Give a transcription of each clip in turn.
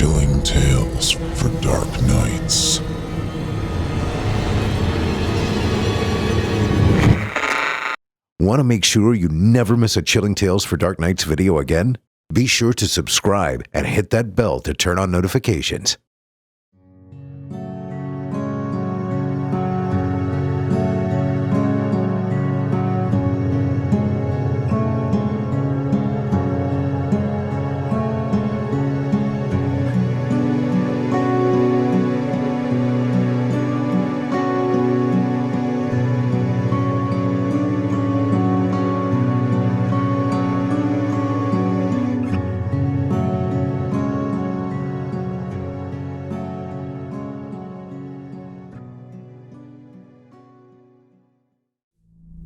Chilling tales for dark nights. Want to make sure you never miss a Chilling Tales for Dark Nights video again? Be sure to subscribe and hit that bell to turn on notifications.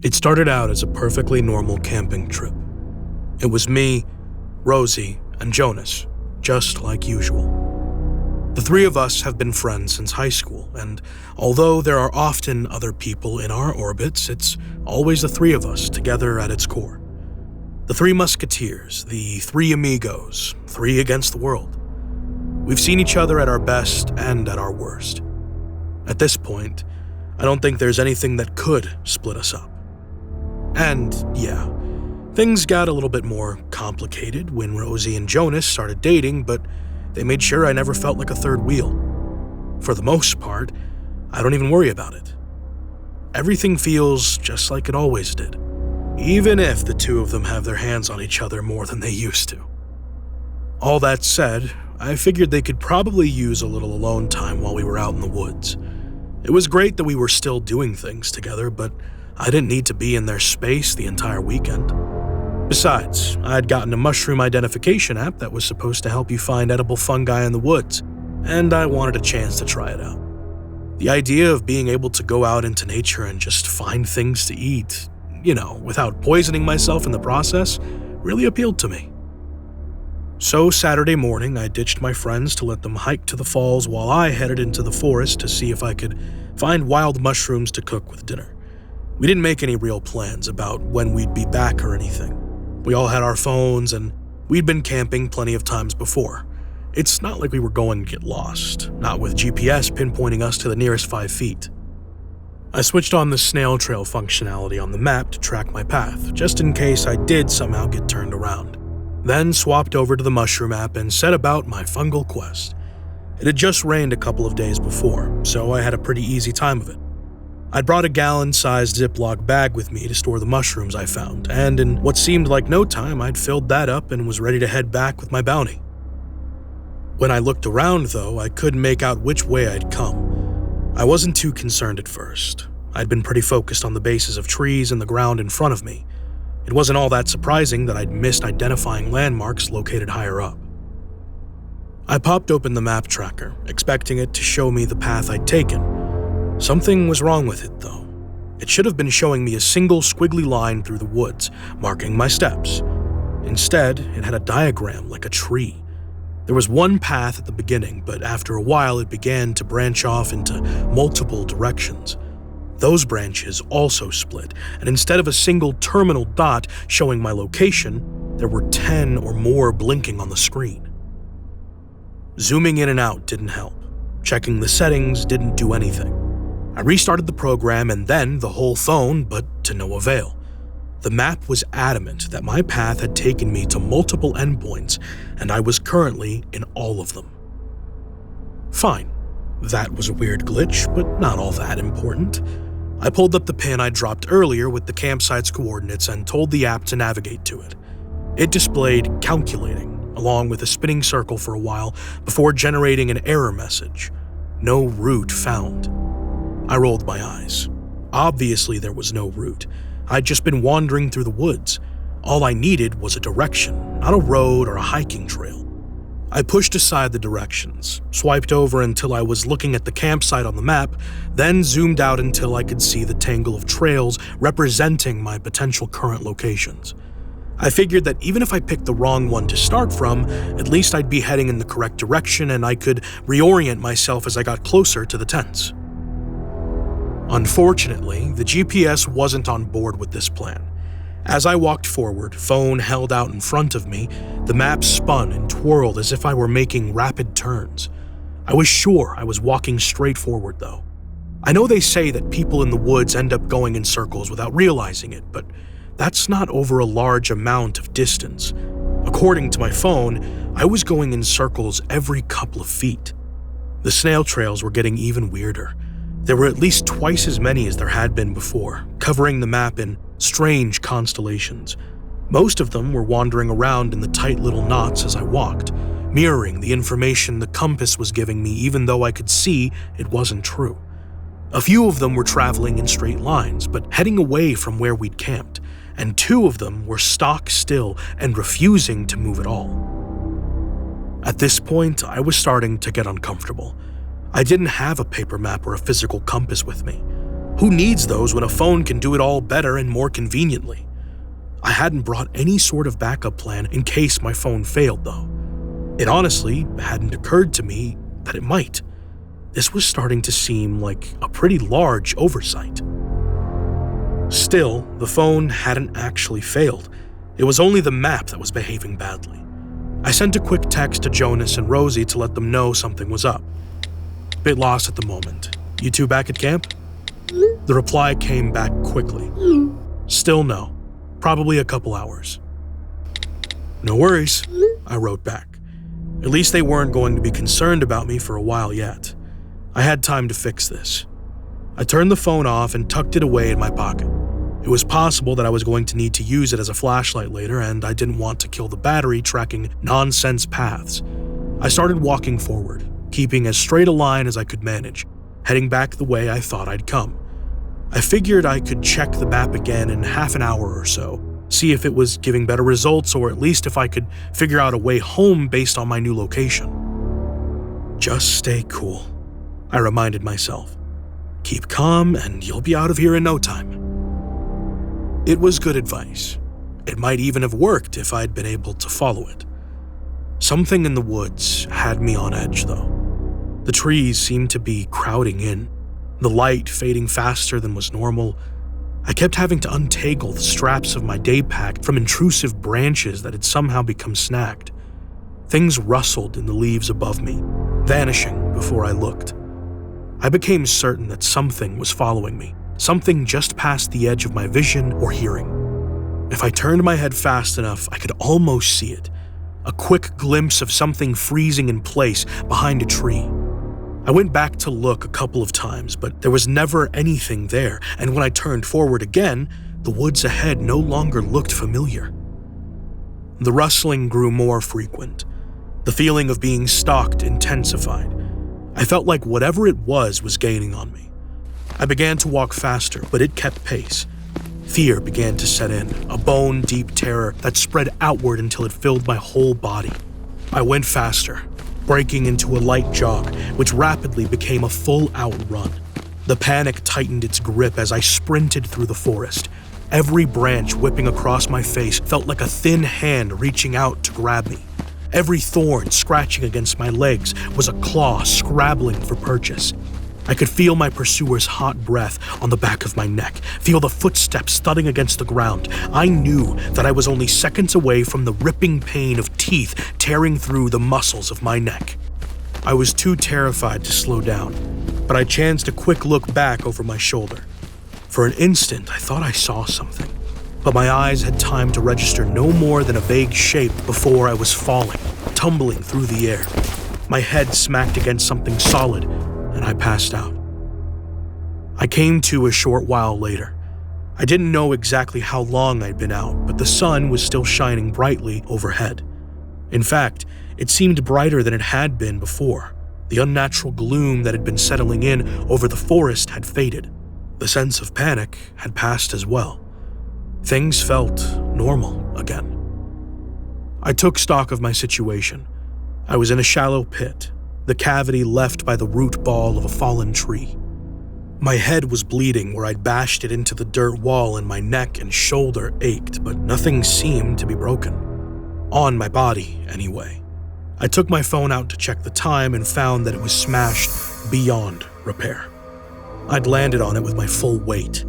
It started out as a perfectly normal camping trip. It was me, Rosie, and Jonas, just like usual. The three of us have been friends since high school, and although there are often other people in our orbits, it's always the three of us together at its core. The three musketeers, the three amigos, three against the world. We've seen each other at our best and at our worst. At this point, I don't think there's anything that could split us up. And yeah, things got a little bit more complicated when Rosie and Jonas started dating, but they made sure I never felt like a third wheel. For the most part, I don't even worry about it. Everything feels just like it always did, even if the two of them have their hands on each other more than they used to. All that said, I figured they could probably use a little alone time while we were out in the woods. It was great that we were still doing things together, but I didn't need to be in their space the entire weekend. Besides, I had gotten a mushroom identification app that was supposed to help you find edible fungi in the woods, and I wanted a chance to try it out. The idea of being able to go out into nature and just find things to eat, without poisoning myself in the process, really appealed to me. So Saturday morning, I ditched my friends to let them hike to the falls while I headed into the forest to see if I could find wild mushrooms to cook with dinner. We didn't make any real plans about when we'd be back or anything. We all had our phones, and we'd been camping plenty of times before. It's not like we were going to get lost, not with GPS pinpointing us to the nearest 5 feet. I switched on the snail trail functionality on the map to track my path, just in case I did somehow get turned around. Then swapped over to the mushroom app and set about my fungal quest. It had just rained a couple of days before, so I had a pretty easy time of it. I'd brought a gallon-sized Ziploc bag with me to store the mushrooms I found, and in what seemed like no time, I'd filled that up and was ready to head back with my bounty. When I looked around, though, I couldn't make out which way I'd come. I wasn't too concerned at first. I'd been pretty focused on the bases of trees and the ground in front of me. It wasn't all that surprising that I'd missed identifying landmarks located higher up. I popped open the map tracker, expecting it to show me the path I'd taken. Something was wrong with it, though. It should have been showing me a single squiggly line through the woods, marking my steps. Instead, it had a diagram like a tree. There was one path at the beginning, but after a while it began to branch off into multiple directions. Those branches also split, and instead of a single terminal dot showing my location, there were 10 or more blinking on the screen. Zooming in and out didn't help. Checking the settings didn't do anything. I restarted the program and then the whole phone, but to no avail. The map was adamant that my path had taken me to multiple endpoints, and I was currently in all of them. Fine. That was a weird glitch, but not all that important. I pulled up the pin I dropped earlier with the campsite's coordinates and told the app to navigate to it. It displayed calculating, along with a spinning circle for a while before generating an error message. No route found. I rolled my eyes. Obviously there was no route. I'd just been wandering through the woods. All I needed was a direction, not a road or a hiking trail. I pushed aside the directions, swiped over until I was looking at the campsite on the map, then zoomed out until I could see the tangle of trails representing my potential current locations. I figured that even if I picked the wrong one to start from, at least I'd be heading in the correct direction and I could reorient myself as I got closer to the tents. Unfortunately, the GPS wasn't on board with this plan. As I walked forward, phone held out in front of me, the map spun and twirled as if I were making rapid turns. I was sure I was walking straight forward, though. I know they say that people in the woods end up going in circles without realizing it, but that's not over a large amount of distance. According to my phone, I was going in circles every couple of feet. The snail trails were getting even weirder. There were at least twice as many as there had been before, covering the map in strange constellations. Most of them were wandering around in the tight little knots as I walked, mirroring the information the compass was giving me even though I could see it wasn't true. A few of them were traveling in straight lines, but heading away from where we'd camped, and 2 of them were stock still and refusing to move at all. At this point, I was starting to get uncomfortable. I didn't have a paper map or a physical compass with me. Who needs those when a phone can do it all better and more conveniently? I hadn't brought any sort of backup plan in case my phone failed, though. It honestly hadn't occurred to me that it might. This was starting to seem like a pretty large oversight. Still, the phone hadn't actually failed. It was only the map that was behaving badly. I sent a quick text to Jonas and Rosie to let them know something was up. Bit lost at the moment. You 2 back at camp? The reply came back quickly. Still no. Probably a couple hours. No worries, I wrote back. At least they weren't going to be concerned about me for a while yet. I had time to fix this. I turned the phone off and tucked it away in my pocket. It was possible that I was going to need to use it as a flashlight later, and I didn't want to kill the battery tracking nonsense paths. I started walking forward, keeping as straight a line as I could manage, heading back the way I thought I'd come. I figured I could check the map again in half an hour or so, see if it was giving better results or at least if I could figure out a way home based on my new location. Just stay cool, I reminded myself. Keep calm and you'll be out of here in no time. It was good advice. It might even have worked if I'd been able to follow it. Something in the woods had me on edge, though. The trees seemed to be crowding in, the light fading faster than was normal. I kept having to untangle the straps of my day pack from intrusive branches that had somehow become snagged. Things rustled in the leaves above me, vanishing before I looked. I became certain that something was following me, something just past the edge of my vision or hearing. If I turned my head fast enough, I could almost see it, a quick glimpse of something freezing in place behind a tree. I went back to look a couple of times, but there was never anything there, and when I turned forward again, the woods ahead no longer looked familiar. The rustling grew more frequent. The feeling of being stalked intensified. I felt like whatever it was gaining on me. I began to walk faster, but it kept pace. Fear began to set in, a bone-deep terror that spread outward until it filled my whole body. I went faster, breaking into a light jog, which rapidly became a full-out run. The panic tightened its grip as I sprinted through the forest. Every branch whipping across my face felt like a thin hand reaching out to grab me. Every thorn scratching against my legs was a claw scrabbling for purchase. I could feel my pursuer's hot breath on the back of my neck, feel the footsteps thudding against the ground. I knew that I was only seconds away from the ripping pain of teeth tearing through the muscles of my neck. I was too terrified to slow down, but I chanced a quick look back over my shoulder. For an instant, I thought I saw something, but my eyes had time to register no more than a vague shape before I was falling, tumbling through the air. My head smacked against something solid, and I passed out. I came to a short while later. I didn't know exactly how long I'd been out, but the sun was still shining brightly overhead. In fact, it seemed brighter than it had been before. The unnatural gloom that had been settling in over the forest had faded. The sense of panic had passed as well. Things felt normal again. I took stock of my situation. I was in a shallow pit, the cavity left by the root ball of a fallen tree. My head was bleeding where I'd bashed it into the dirt wall and my neck and shoulder ached, but nothing seemed to be broken. On my body, anyway. I took my phone out to check the time and found that it was smashed beyond repair. I'd landed on it with my full weight.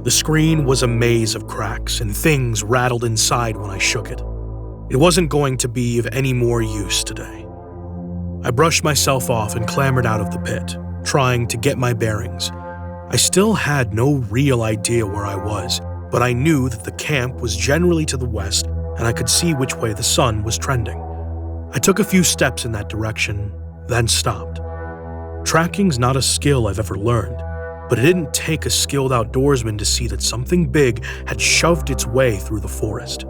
The screen was a maze of cracks, and things rattled inside when I shook it. It wasn't going to be of any more use today. I brushed myself off and clambered out of the pit, trying to get my bearings. I still had no real idea where I was, but I knew that the camp was generally to the west, and I could see which way the sun was trending. I took a few steps in that direction, then stopped. Tracking's not a skill I've ever learned, but it didn't take a skilled outdoorsman to see that something big had shoved its way through the forest.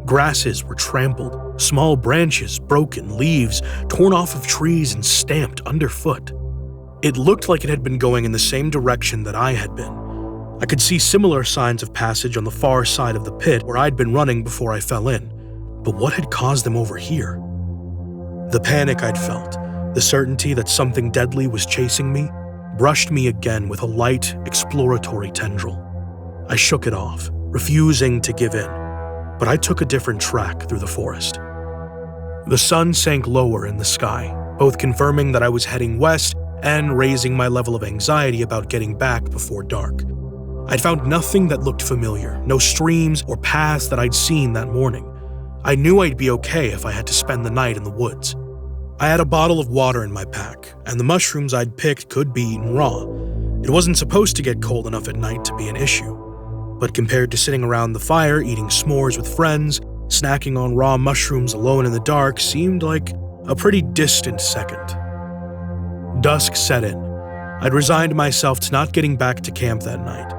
Grasses were trampled, small branches broken, leaves torn off of trees and stamped underfoot. It looked like it had been going in the same direction that I had been. I could see similar signs of passage on the far side of the pit where I'd been running before I fell in. But what had caused them over here? The panic I'd felt, the certainty that something deadly was chasing me, brushed me again with a light, exploratory tendril. I shook it off, refusing to give in, but I took a different track through the forest. The sun sank lower in the sky, both confirming that I was heading west and raising my level of anxiety about getting back before dark. I'd found nothing that looked familiar, no streams or paths that I'd seen that morning. I knew I'd be okay if I had to spend the night in the woods. I had a bottle of water in my pack, and the mushrooms I'd picked could be eaten raw. It wasn't supposed to get cold enough at night to be an issue. But compared to sitting around the fire eating s'mores with friends, snacking on raw mushrooms alone in the dark seemed like a pretty distant second. Dusk set in. I'd resigned myself to not getting back to camp that night,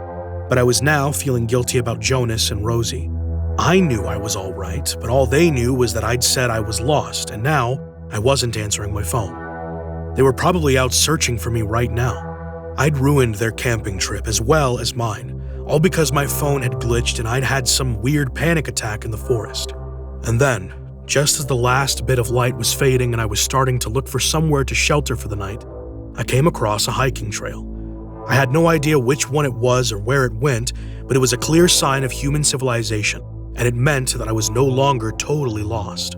but I was now feeling guilty about Jonas and Rosie. I knew I was all right, but all they knew was that I'd said I was lost, and now I wasn't answering my phone. They were probably out searching for me right now. I'd ruined their camping trip as well as mine, all because my phone had glitched and I'd had some weird panic attack in the forest. And then, just as the last bit of light was fading and I was starting to look for somewhere to shelter for the night, I came across a hiking trail. I had no idea which one it was or where it went, but it was a clear sign of human civilization, and it meant that I was no longer totally lost.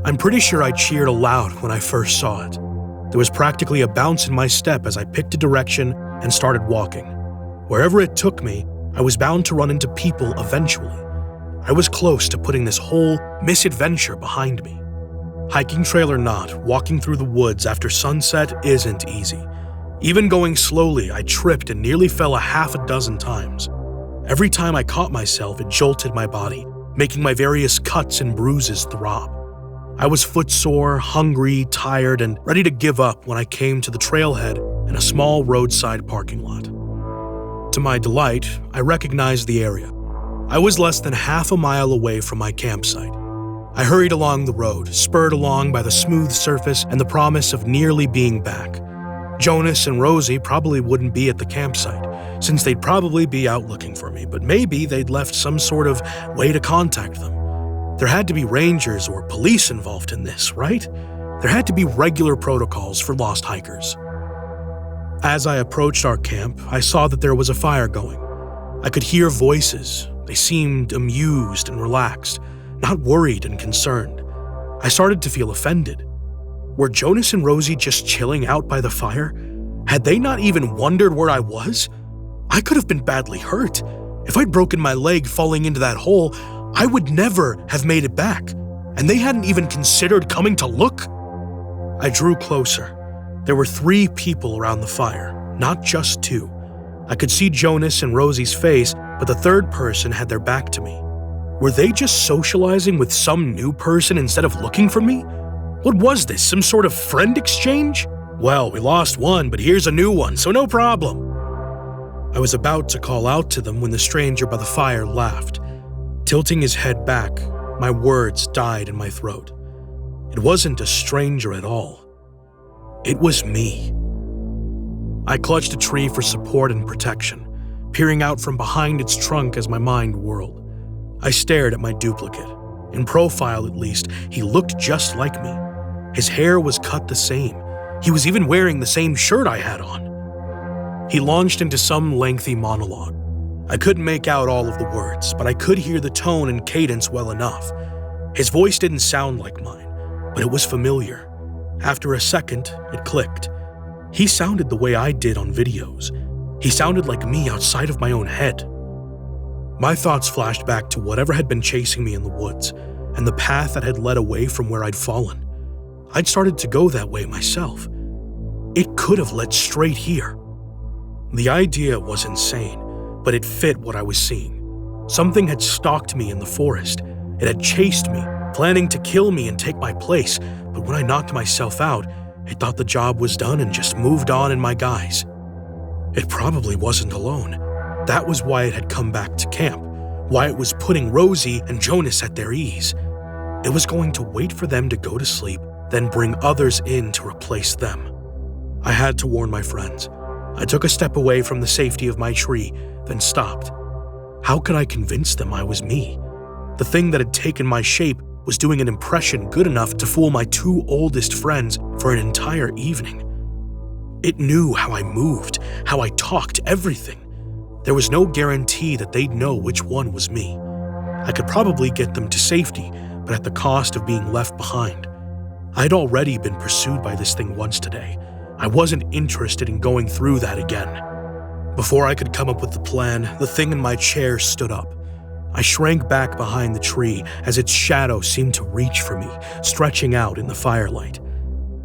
I'm pretty sure I cheered aloud when I first saw it. There was practically a bounce in my step as I picked a direction and started walking. Wherever it took me, I was bound to run into people eventually. I was close to putting this whole misadventure behind me. Hiking trail or not, walking through the woods after sunset isn't easy. Even going slowly, I tripped and nearly fell a half a dozen times. Every time I caught myself, it jolted my body, making my various cuts and bruises throb. I was footsore, hungry, tired, and ready to give up when I came to the trailhead in a small roadside parking lot. To my delight, I recognized the area. I was less than half a mile away from my campsite. I hurried along the road, spurred along by the smooth surface and the promise of nearly being back. Jonas and Rosie probably wouldn't be at the campsite, since they'd probably be out looking for me, but maybe they'd left some sort of way to contact them. There had to be rangers or police involved in this, right? There had to be regular protocols for lost hikers. As I approached our camp, I saw that there was a fire going. I could hear voices. They seemed amused and relaxed, not worried and concerned. I started to feel offended. Were Jonas and Rosie just chilling out by the fire? Had they not even wondered where I was? I could have been badly hurt. If I'd broken my leg falling into that hole, I would never have made it back, and they hadn't even considered coming to look. I drew closer. There were 3 people around the fire, not just 2. I could see Jonas and Rosie's face, but the third person had their back to me. Were they just socializing with some new person instead of looking for me? What was this, some sort of friend exchange? Well, we lost one, but here's a new one, so no problem. I was about to call out to them when the stranger by the fire laughed. Tilting his head back, my words died in my throat. It wasn't a stranger at all. It was me. I clutched a tree for support and protection, peering out from behind its trunk as my mind whirled. I stared at my duplicate. In profile, at least, he looked just like me. His hair was cut the same. He was even wearing the same shirt I had on. He launched into some lengthy monologue. I couldn't make out all of the words, but I could hear the tone and cadence well enough. His voice didn't sound like mine, but it was familiar. After a second, it clicked. He sounded the way I did on videos. He sounded like me outside of my own head. My thoughts flashed back to whatever had been chasing me in the woods and the path that had led away from where I'd fallen. I'd started to go that way myself. It could have led straight here. The idea was insane, but it fit what I was seeing. Something had stalked me in the forest. It had chased me, planning to kill me and take my place, but when I knocked myself out, it thought the job was done and just moved on in my guise. It probably wasn't alone. That was why it had come back to camp, why it was putting Rosie and Jonas at their ease. It was going to wait for them to go to sleep, then bring others in to replace them. I had to warn my friends. I took a step away from the safety of my tree, then stopped. How could I convince them I was me? The thing that had taken my shape was doing an impression good enough to fool my two oldest friends for an entire evening. It knew how I moved, how I talked, everything. There was no guarantee that they'd know which one was me. I could probably get them to safety, but at the cost of being left behind. I'd already been pursued by this thing once today. I wasn't interested in going through that again. Before I could come up with the plan, the thing in my chair stood up. I shrank back behind the tree as its shadow seemed to reach for me, stretching out in the firelight.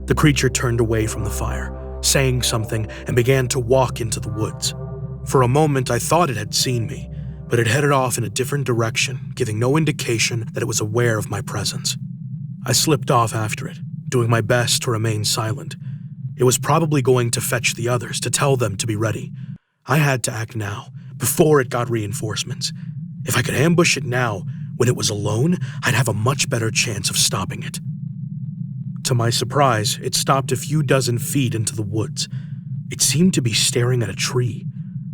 The creature turned away from the fire, saying something, and began to walk into the woods. For a moment, I thought it had seen me, but it headed off in a different direction, giving no indication that it was aware of my presence. I slipped off after it, doing my best to remain silent. It was probably going to fetch the others to tell them to be ready. I had to act now, before it got reinforcements. If I could ambush it now, when it was alone, I'd have a much better chance of stopping it. To my surprise, it stopped a few dozen feet into the woods. It seemed to be staring at a tree.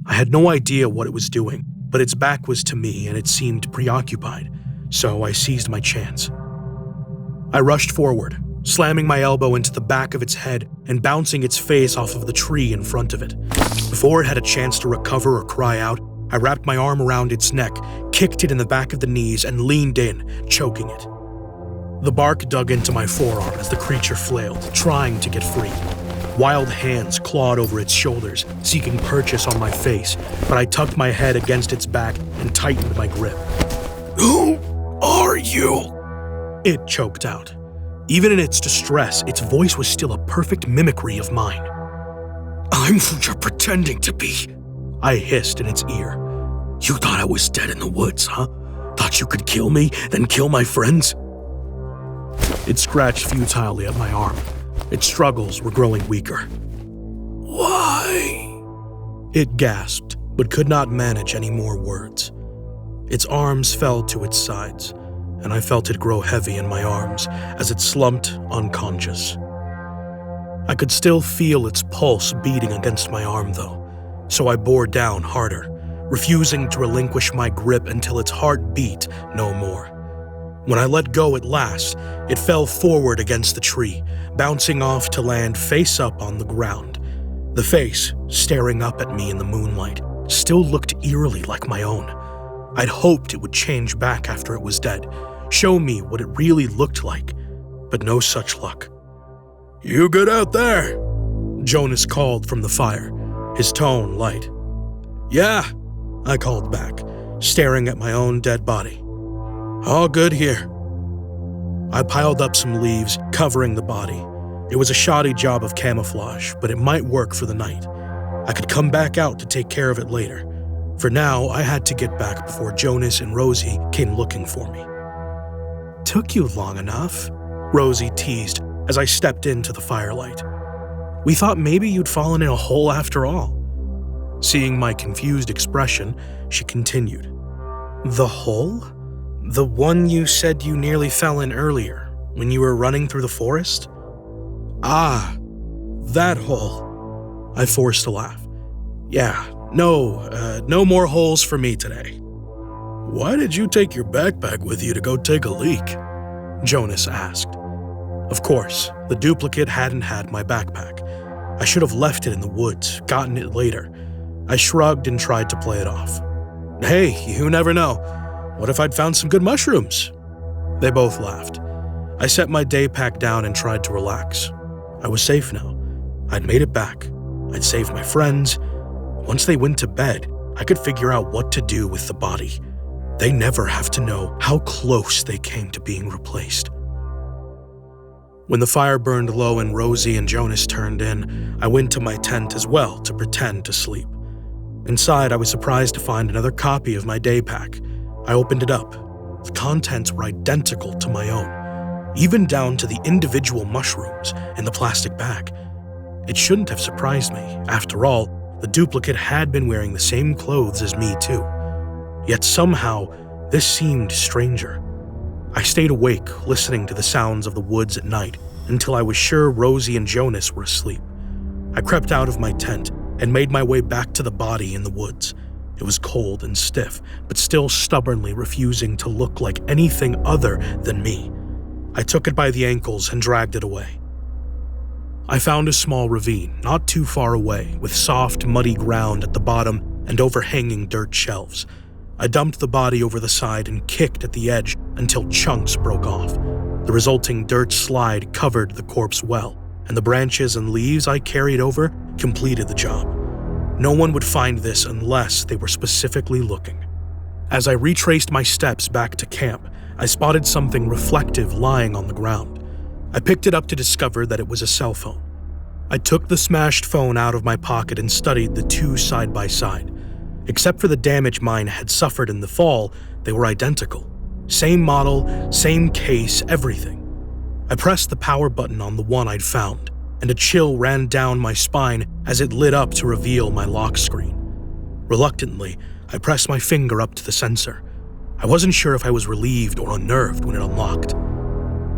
I had no idea what it was doing, but its back was to me and it seemed preoccupied, so I seized my chance. I rushed forward, slamming my elbow into the back of its head and bouncing its face off of the tree in front of it. Before it had a chance to recover or cry out, I wrapped my arm around its neck, kicked it in the back of the knees, and leaned in, choking it. The bark dug into my forearm as the creature flailed, trying to get free. Wild hands clawed over its shoulders, seeking purchase on my face, but I tucked my head against its back and tightened my grip. "Who are you?" It choked out. Even in its distress, its voice was still a perfect mimicry of mine. "I'm who you're pretending to be," I hissed in its ear. "You thought I was dead in the woods, huh? Thought you could kill me, then kill my friends?" It scratched futilely at my arm. Its struggles were growing weaker. "Why?" It gasped, but could not manage any more words. Its arms fell to its sides, and I felt it grow heavy in my arms as it slumped unconscious. I could still feel its pulse beating against my arm, though, so I bore down harder, refusing to relinquish my grip until its heart beat no more. When I let go at last, it fell forward against the tree, bouncing off to land face up on the ground. The face, staring up at me in the moonlight, still looked eerily like my own. I'd hoped it would change back after it was dead, show me what it really looked like, but no such luck. "You good out there?" Jonas called from the fire, his tone light. "Yeah," I called back, staring at my own dead body. "All good here." I piled up some leaves, covering the body. It was a shoddy job of camouflage, but it might work for the night. I could come back out to take care of it later. For now, I had to get back before Jonas and Rosie came looking for me. "Took you long enough," Rosie teased as I stepped into the firelight. "We thought maybe you'd fallen in a hole after all." Seeing my confused expression, she continued. "The hole? The one you said you nearly fell in earlier, when you were running through the forest?" "Ah, that hole." I forced a laugh. "Yeah, no more holes for me today." "Why did you take your backpack with you to go take a leak?" Jonas asked. Of course, the duplicate hadn't had my backpack. I should have left it in the woods, gotten it later. I shrugged and tried to play it off. "Hey, you never know. What if I'd found some good mushrooms?" They both laughed. I set my day pack down and tried to relax. I was safe now. I'd made it back. I'd saved my friends. Once they went to bed, I could figure out what to do with the body. they never have to know how close they came to being replaced. When the fire burned low and Rosie and Jonas turned in, I went to my tent as well to pretend to sleep. Inside, I was surprised to find another copy of my day pack. I opened it up. The contents were identical to my own, even down to the individual mushrooms in the plastic bag. It shouldn't have surprised me. After all, the duplicate had been wearing the same clothes as me too. Yet somehow, this seemed stranger. I stayed awake, listening to the sounds of the woods at night until I was sure Rosie and Jonas were asleep. I crept out of my tent and made my way back to the body in the woods. It was cold and stiff, but still stubbornly refusing to look like anything other than me. I took it by the ankles and dragged it away. I found a small ravine not too far away with soft, muddy ground at the bottom and overhanging dirt shelves. I dumped the body over the side and kicked at the edge until chunks broke off. The resulting dirt slide covered the corpse well, and the branches and leaves I carried over completed the job. No one would find this unless they were specifically looking. As I retraced my steps back to camp, I spotted something reflective lying on the ground. I picked it up to discover that it was a cell phone. I took the smashed phone out of my pocket and studied the two side by side. Except for the damage mine had suffered in the fall, they were identical. Same model, same case, everything. I pressed the power button on the one I'd found, and a chill ran down my spine as it lit up to reveal my lock screen. Reluctantly, I pressed my finger up to the sensor. I wasn't sure if I was relieved or unnerved when it unlocked.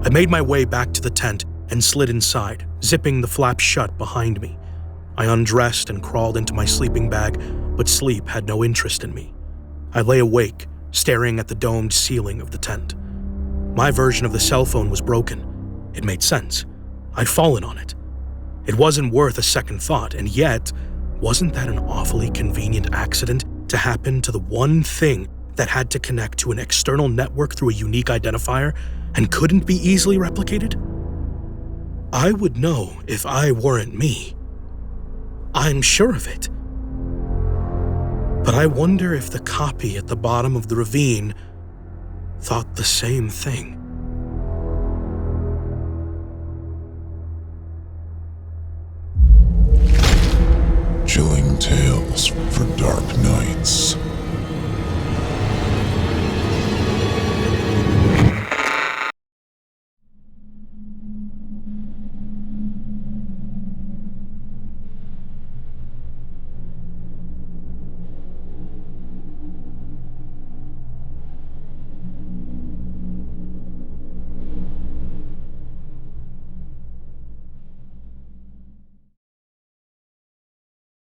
I made my way back to the tent and slid inside, zipping the flap shut behind me. I undressed and crawled into my sleeping bag, but sleep had no interest in me. I lay awake, staring at the domed ceiling of the tent. My version of the cell phone was broken. It made sense. I'd fallen on it. It wasn't worth a second thought, and yet, wasn't that an awfully convenient accident to happen to the one thing that had to connect to an external network through a unique identifier and couldn't be easily replicated? I would know if I weren't me. I'm sure of it. But I wonder if the copy at the bottom of the ravine thought the same thing. Chilling tales for dark nights.